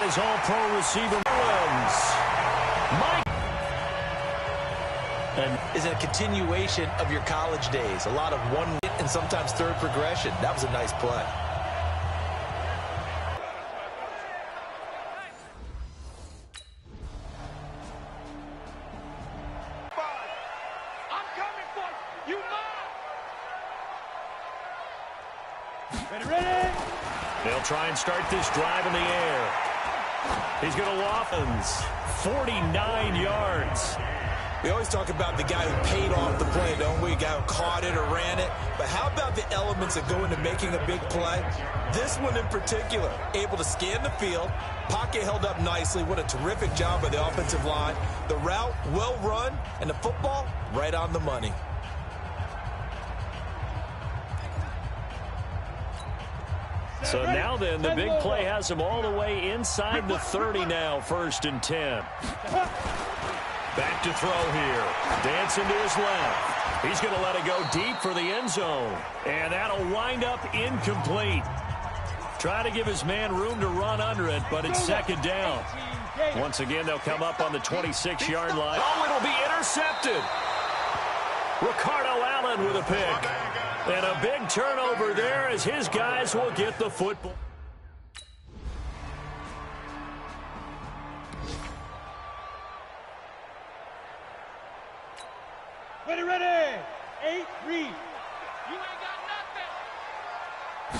his all-pro receiver wins. Mike. And is a continuation of your college days. A lot of one and sometimes third progression. That was a nice play. Ready? They'll try and start this drive in the air. He's going to Waffens. 49 yards. We always talk about the guy who paid off the play, don't we? A guy who caught it or ran it. But how about the elements that go into making a big play? This one in particular, able to scan the field. Pocket held up nicely. What a terrific job by the offensive line. The route, well run, and the football, right on the money. So now then, the big play has him all the way inside the 30 now, 1st and 10. Back to throw here. Dancing to his left. He's going to let it go deep for the end zone. And that'll wind up incomplete. Try to give his man room to run under it, but it's 2nd down. Once again, they'll come up on the 26-yard line. Oh, it'll be intercepted. Ricardo Allen with a pick. And a big turnover there as his guys will get the football. Ready. 8, read. You ain't got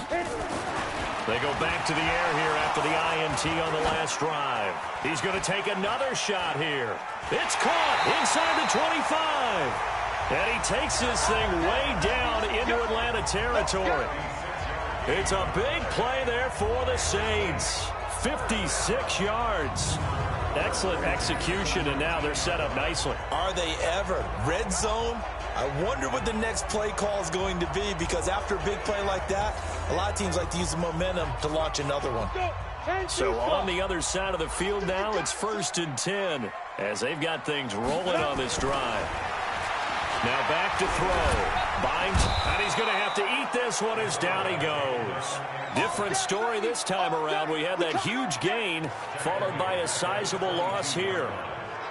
nothing. They go back to the air here after the INT on the last drive. He's going to take another shot here. It's caught inside the 25. And he takes this thing way down into Atlanta territory. It's a big play there for the Saints. 56 yards. Excellent execution, and now they're set up nicely. Are they ever? Red zone? I wonder what the next play call is going to be, because after a big play like that, a lot of teams like to use the momentum to launch another one. So on the other side of the field now, it's 1st and 10 as they've got things rolling on this drive. Now back to throw. Binds, and he's going to have to eat this one as down he goes. Different story this time around. We had that huge gain, followed by a sizable loss here.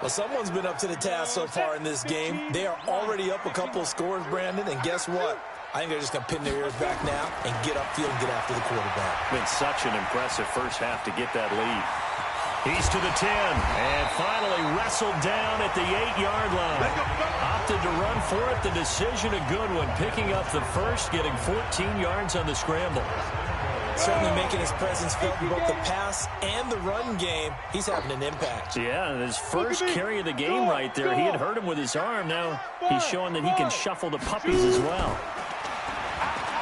Well, someone's been up to the task so far in this game. They are already up a couple of scores, Brandon, and guess what? I think they're just going to pin their ears back now and get upfield and get after the quarterback. Been such an impressive first half to get that lead. He's to the 10, and finally wrestled down at the 8-yard line. Opted to run for it. The decision a good one, picking up the first, getting 14 yards on the scramble. Certainly making his presence felt in both the pass and the run game. He's having an impact. Yeah, his first carry of the game right there. He had hurt him with his arm. Now he's showing that he can shuffle the puppies as well.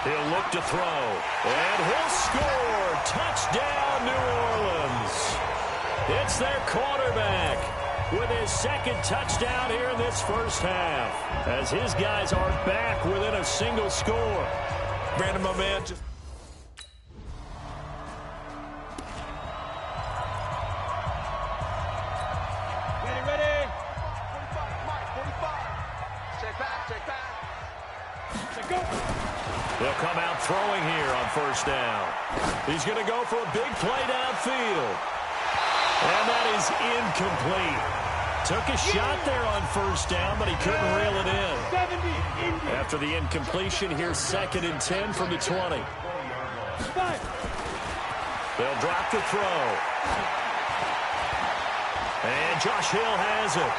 He'll look to throw, and he'll score. Touchdown, New Orleans. It's their quarterback with his 2nd touchdown here in this first half, as his guys are back within a single score. Brandon, my man, just... Ready. 45. Check back. Go. They'll come out throwing here on 1st down. He's going to go for a big play downfield. And that is incomplete. Took a shot there on 1st down, but he couldn't reel it in. After the incompletion, here's 2nd and 10 from the 20. They'll drop the throw. And Josh Hill has it.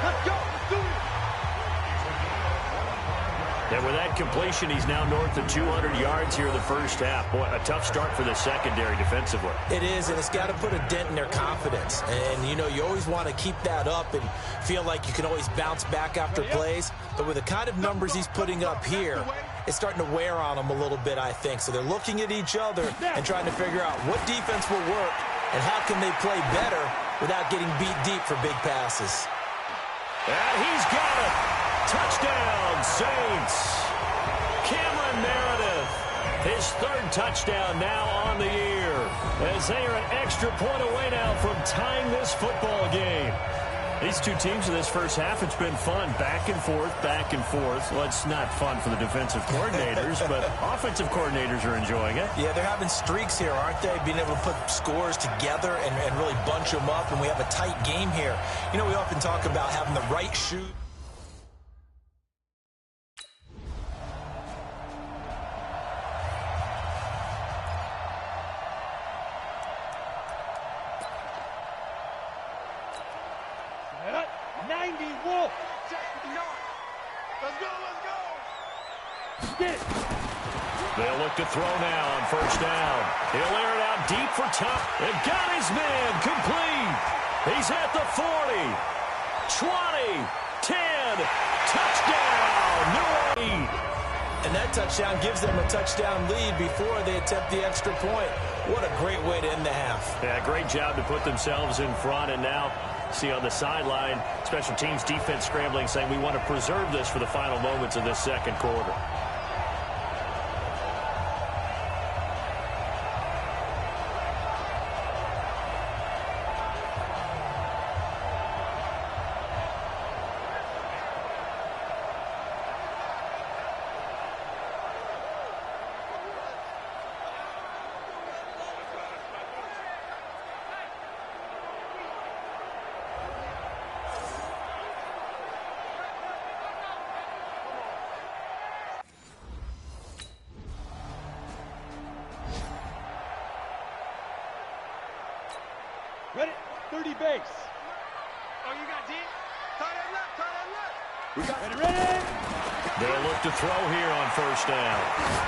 Let's go. And with that completion, he's now north of 200 yards here in the first half. Boy, a tough start for the secondary defensively. It is, and it's got to put a dent in their confidence. And, you know, you always want to keep that up and feel like you can always bounce back after plays. But with the kind of numbers he's putting up here, it's starting to wear on them a little bit, I think. So they're looking at each other and trying to figure out what defense will work and how can they play better without getting beat deep for big passes. And he's got it. Touchdown, Saints. Cameron Meredith, his 3rd touchdown now on the year, as they are an extra point away now from tying this football game. These two teams in this first half, it's been fun. Back and forth, back and forth. Well, it's not fun for the defensive coordinators, but offensive coordinators are enjoying it. Yeah, they're having streaks here, aren't they? Being able to put scores together and really bunch them up, and we have a tight game here. You know, we often talk about having the right shoe. They'll look to throw now on first down. He'll air it out deep for Tom. They've got his man complete. He's at the 40, 20, 10, touchdown, New Orleans. And that touchdown gives them a touchdown lead before they attempt the extra point. What a great way to end the half. Yeah, great job to put themselves in front, and now see on the sideline, special teams defense scrambling, saying we want to preserve this for the final moments of this second quarter. Ready? 30 base. Oh, you got deep? Tight end left, tight end left. We got ready. They'll look to throw here on first down.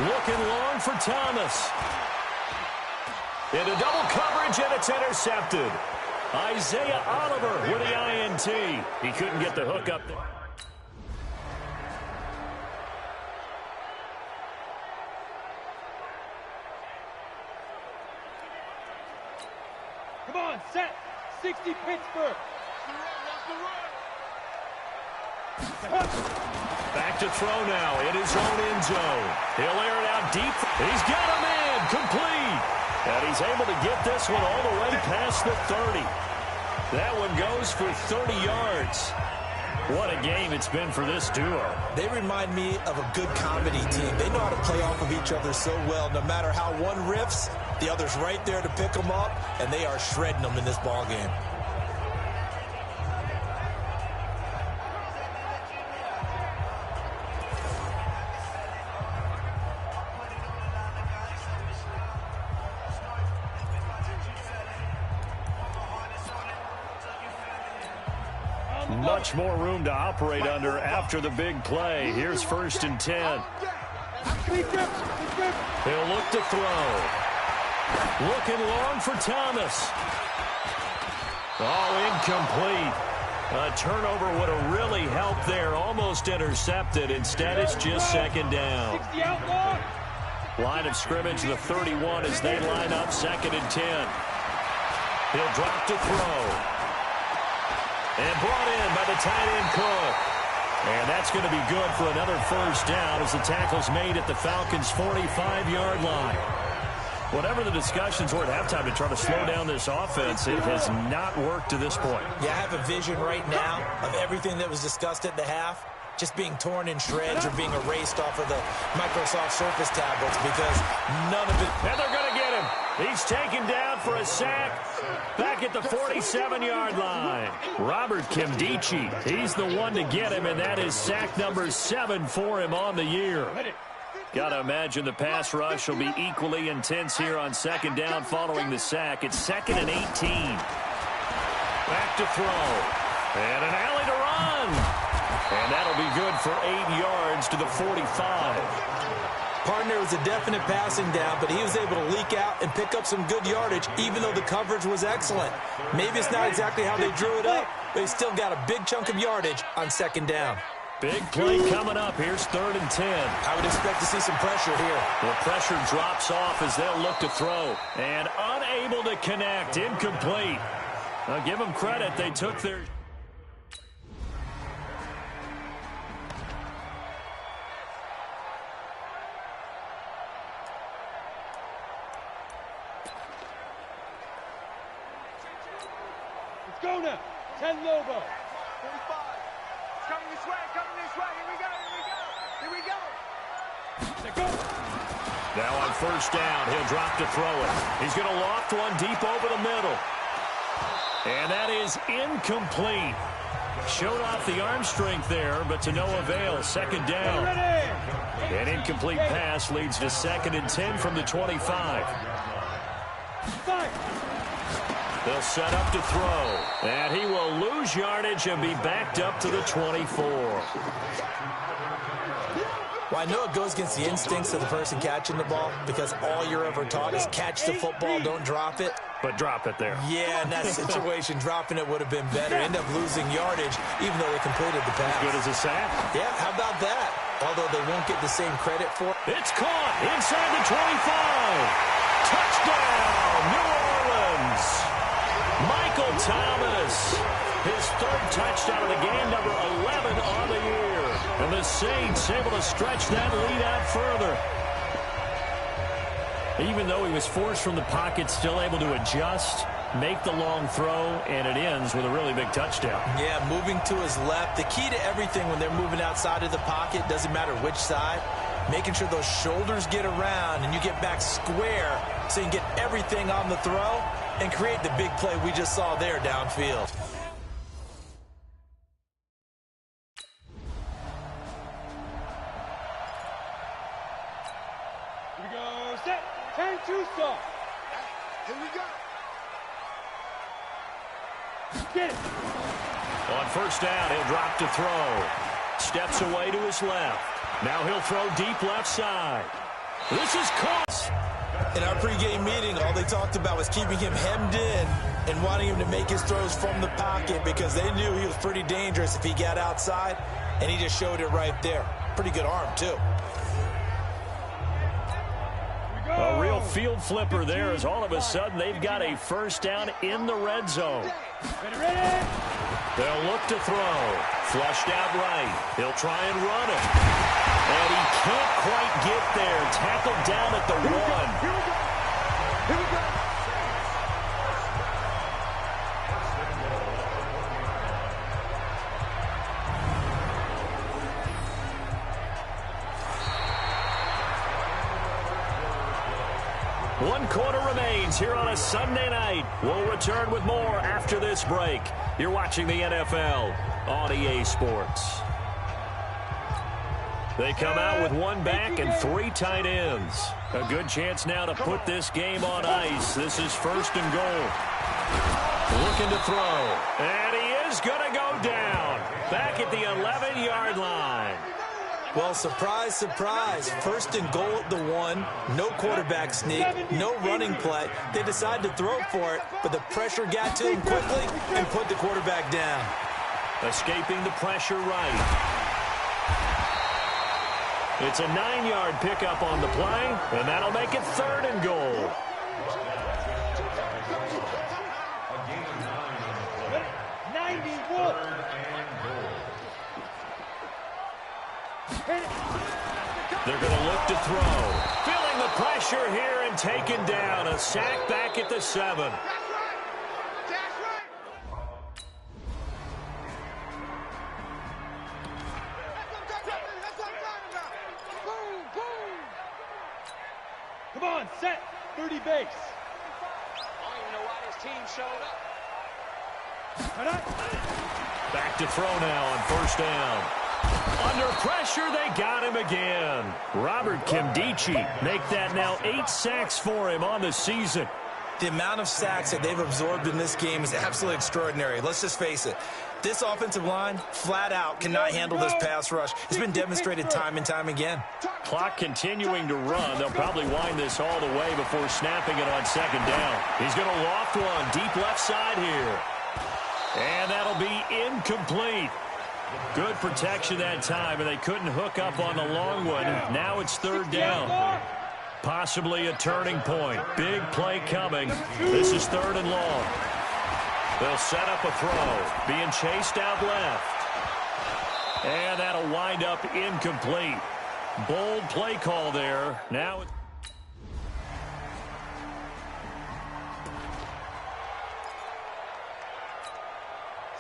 Looking long for Thomas. Into double coverage, and it's intercepted. Isaiah Oliver with the INT. He couldn't get the hook up there. Come on, set. 60 Pittsburgh. Back to throw now in his own end zone. He'll air it out deep. He's got a man complete. And he's able to get this one all the way past the 30. That one goes for 30 yards. What a game it's been for this duo. They remind me of a good comedy team. They know how to play off of each other so well. No matter how one riffs, the other's right there to pick them up, and they are shredding them in this ball game. Much more room to operate under after the big play. Here's first and 10. He'll look to throw. Looking long for Thomas. Oh, incomplete. A turnover would have really helped there. Almost intercepted. Instead, it's just second down. Line of scrimmage, the 31 as they line up second and 10. He'll drop to throw. And brought in by the tight end Cook. And that's going to be good for another first down as the tackle's made at the Falcons' 45-yard line. Whatever the discussions were at halftime to try to slow down this offense, it has not worked to this point. Yeah, I have a vision right now of everything that was discussed at the half just being torn in shreds or being erased off of the Microsoft Surface tablets because none of it. And they're going to get him. He's taken down for a sack back at the 47-yard line. Robert Kimdichie, he's the one to get him, and that is sack number 7 for him on the year. Got to imagine the pass rush will be equally intense here on second down following the sack. It's second and 18. Back to throw. And an alley to run. And that'll be good for 8 yards to the 45. Partner was a definite passing down, but he was able to leak out and pick up some good yardage, even though the coverage was excellent. Maybe it's not exactly how they drew it up, but he still got a big chunk of yardage on second down. Big play coming up. Here's third and 10. I would expect to see some pressure here. The pressure drops off as they'll look to throw. And unable to connect. Incomplete. Now give them credit. They took their... Let's go now. 10 Lobo. It's coming this way, coming this way. Here we go, here we go. Here we go. Now on first down, he'll drop to throw it. He's going to loft one deep over the middle. And that is incomplete. Showed off the arm strength there, but to no avail. Second down. An incomplete pass leads to 2nd and 10 from the 25. They'll set up to throw. And he will lose yardage and be backed up to the 24. Well, I know it goes against the instincts of the person catching the ball because all you're ever taught is catch the football, don't drop it. But drop it there. Yeah, in that situation, dropping it would have been better. End up losing yardage, even though they completed the pass. Good as a sack. Yeah, how about that? Although they won't get the same credit for it. It's caught inside the 25. Touchdown, New Orleans. Michael Thomas. His 3rd touchdown of the game, number 11 on the year. And the Saints able to stretch that lead out further. Even though he was forced from the pocket, still able to adjust, make the long throw, and it ends with a really big touchdown. Yeah, moving to his left. The key to everything when they're moving outside of the pocket, doesn't matter which side, making sure those shoulders get around and you get back square so you can get everything on the throw and create the big play we just saw there downfield. Here we go, set, turn to stop. Here we go. Get it. On first down, he'll drop to throw. Steps away to his left. Now he'll throw deep left side. This is caught. In our pregame meeting, all they talked about was keeping him hemmed in and wanting him to make his throws from the pocket because they knew he was pretty dangerous if he got outside, and he just showed it right there. Pretty good arm, too. A real field flipper there as all of a sudden they've got a first down in the red zone. Ready. They'll look to throw. Flushed out right. He'll try and run it. And he can't quite get there. Tackled down at the 1. Here we go. Here we go. One quarter remains here on a Sunday night. We'll return with more after this break. You're watching the NFL on EA Sports. They come out with 1 back and 3 tight ends. A good chance now to put this game on ice. This is 1st and goal. Looking to throw. And he is going to go down. Back at the 11-yard line. Well, surprise, surprise. 1st and goal at the 1. No quarterback sneak. No running play. They decided to throw for it, but the pressure got to him quickly and put the quarterback down. Escaping the pressure right. It's a 9-yard pickup on the play, and that'll make it 3rd and goal. They're going to look to throw. Feeling the pressure here and taken down. A sack back at the 7. Come on, set, 30 base. I don't even know why this team showed up. Back to throw now on first down. Under pressure, they got him again. Robert Kimdichie make that now 8 sacks for him on the season. The amount of sacks that they've absorbed in this game is absolutely extraordinary. Let's just face it. This offensive line, flat out, cannot handle this pass rush. It's been demonstrated time and time again. Clock continuing to run. They'll probably wind this all the way before snapping it on 2nd down. He's going to loft one deep left side here. And that'll be incomplete. Good protection that time, and they couldn't hook up on the long one. Now it's 3rd down. Possibly a turning point. Big play coming. This is 3rd and long. They'll set up a throw. Being chased out left. And that'll wind up incomplete. Bold play call there. Now it's...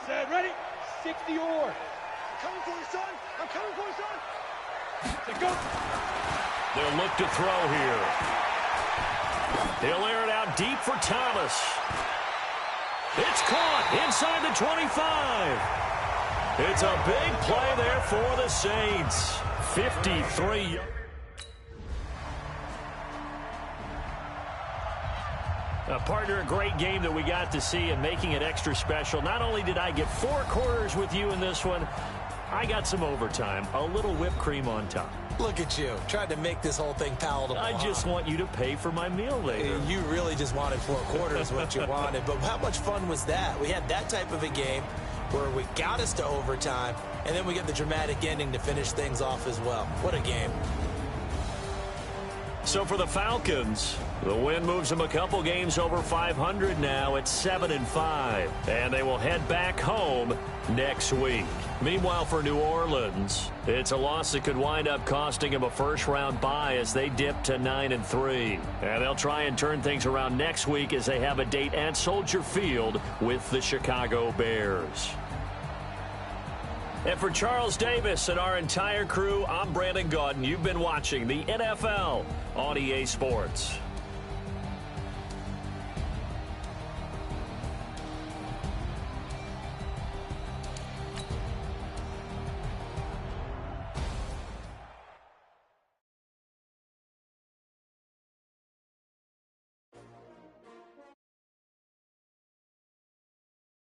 Set, ready, 60 or. I'm coming for you, son. I'm coming for you, son. To go. They'll look to throw here. He'll air it out deep for Thomas. It's caught inside the 25. It's a big play there for the Saints. 53. Partner, a great game that we got to see and making it extra special. Not only did I get 4 quarters with you in this one, I got some overtime, a little whipped cream on top. Look at you, trying to make this whole thing palatable. I just want you to pay for my meal later. You really just wanted 4 quarters, what you wanted. But how much fun was that? We had that type of a game where we got us to overtime, and then we get the dramatic ending to finish things off as well. What a game. So for the Falcons, the win moves them a couple games over 500 now at 7-5. And they will head back home next week. Meanwhile, for New Orleans, it's a loss that could wind up costing them a first-round bye as they dip to 9-3. And they'll try and turn things around next week as they have a date at Soldier Field with the Chicago Bears. And for Charles Davis and our entire crew, I'm Brandon Gaudin. You've been watching the NFL on EA Sports.